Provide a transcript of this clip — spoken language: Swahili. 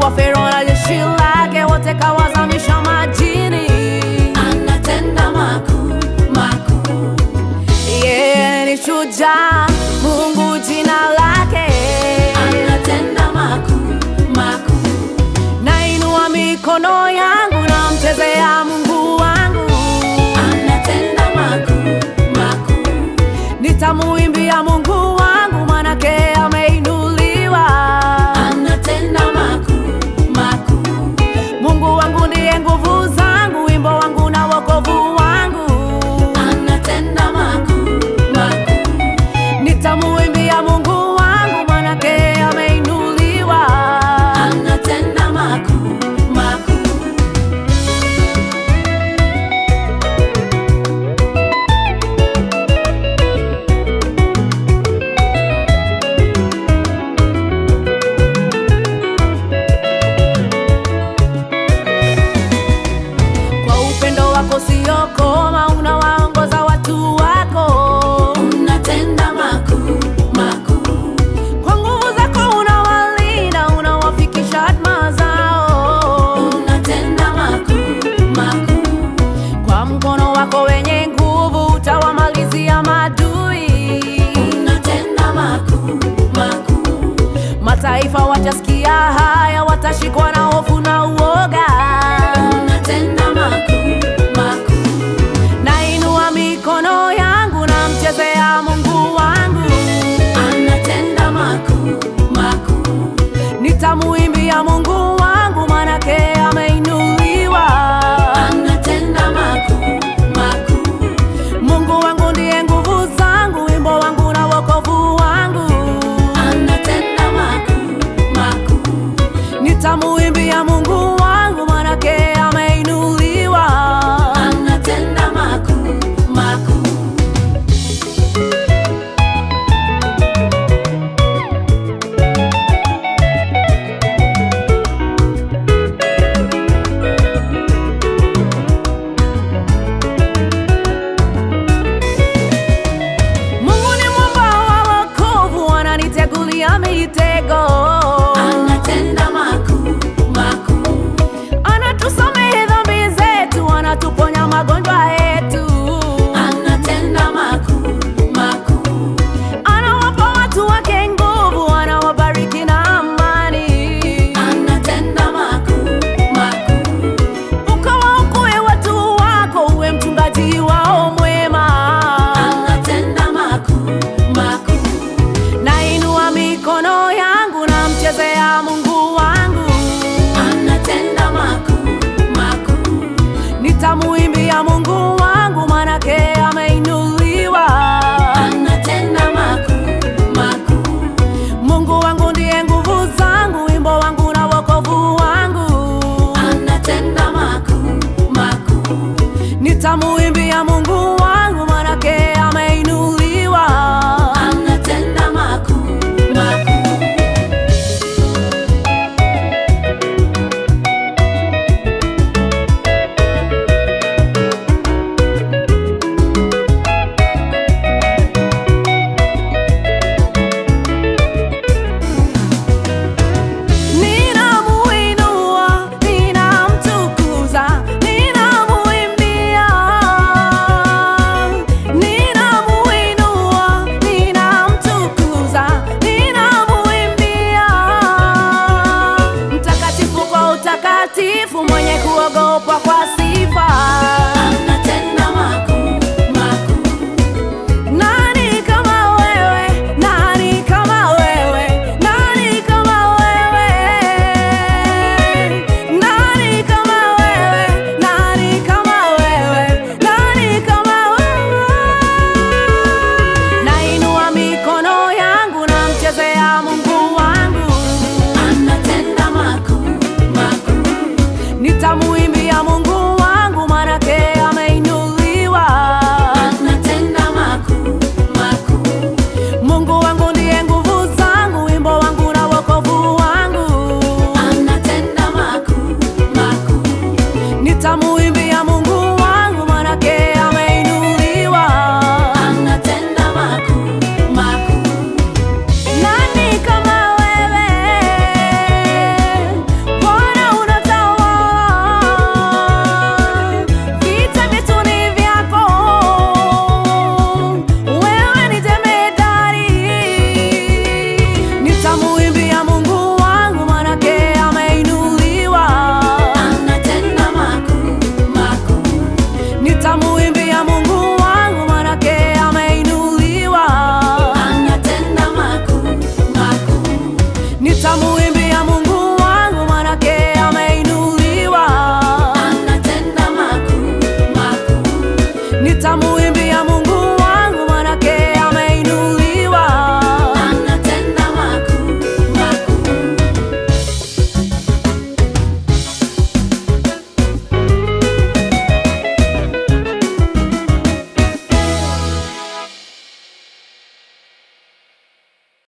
kwa Farao na jeshi lake wote kawazamisha majini. Anatenda makuu, makuu. Yeye ni shujaa, Mungu jina lake. Anatenda makuu, makuu. Nainua mikono yangu namchezea Mungu wangu. Anatenda makuu, makuu. Nitamuimbia Mungu wangu manake ameinuliwa. Anatenda makuu, makuu. Mungu wangu ndiye nguvu zangu, wimbo wangu na wokovu wangu. Anatenda makuu, makuu. Nitamuimbia Mungu wangu manake ameinuliwa. Anatenda makuu, makuu. Kwa upendo wako usiokoma unawaongoza watu wako. Unatenda makuu, makuu. Kwa nguvu zako unawalinda, unawafikisha hatma zao. Unatenda makuu, makuu. Kwa mkono wako wenye nguvu utawamalizia maadui. Unatenda makuu, makuu. Mataifa watasikia haya, watashikwa na hofu na uoga. Unatenda makuu, makuu. Nainua mikono yangu namchezea Mungu wangu. Anatenda makuu, makuu. Nitamuimbia Mungu wangu manake ameinuliwa. Anatenda makuu, makuu. Mungu wangu ndiye nguvu zangu, wimbo wangu na wokovu wangu. Anatenda makuu, makuu. Nitamuimbia Mungu wangu manake ameinuliwa. Anatenda makuu, makuu. Mungu ni mwamba wa wokovu, ananitegulia mitego. Anatenda makuu, makuu. Anatusamehe dhambi zetu, anatuponya magonjwa yetu. Anatenda makuu, makuu. Anawapa watu wake nguvu, anawabariki na amani. Anatenda makuu, makuu. Ukawaokoe watu wako, uwe mchungaji wao mwema. Anatenda makuu, makuu. Nainua mikono yangu namchezea Mungu wangu. Anatenda makuu, makuu. Nitamuimbia Mungu wangu manake ameinuliwa. Anatenda makuu, makuu. Mungu wangu ndiye nguvu zangu, wimbo wangu na wokovu wangu. Anatenda makuu, makuu. Nitamuimbia Mungu wangu manake ameinuliwa. Anatenda makuu, makuu. Ninamuinua, ninamtukuza, ninamuimbia. Ninamuinua, ninamtukuza, ninamuimbia. Mtakatifu kwa utakatifu, mwenye kuogopwa kwa sifa. Anatenda makuu, makuu. Nani kama wewe? Nani kama wewe? Nani kama wewe? Nani kama wewe? Nani kama wewe? Nani kama wewe? Nainua mikono yangu namchezea Mungu wangu. Anatenda makuu, makuu. Nitamuimbia Mungu muhimu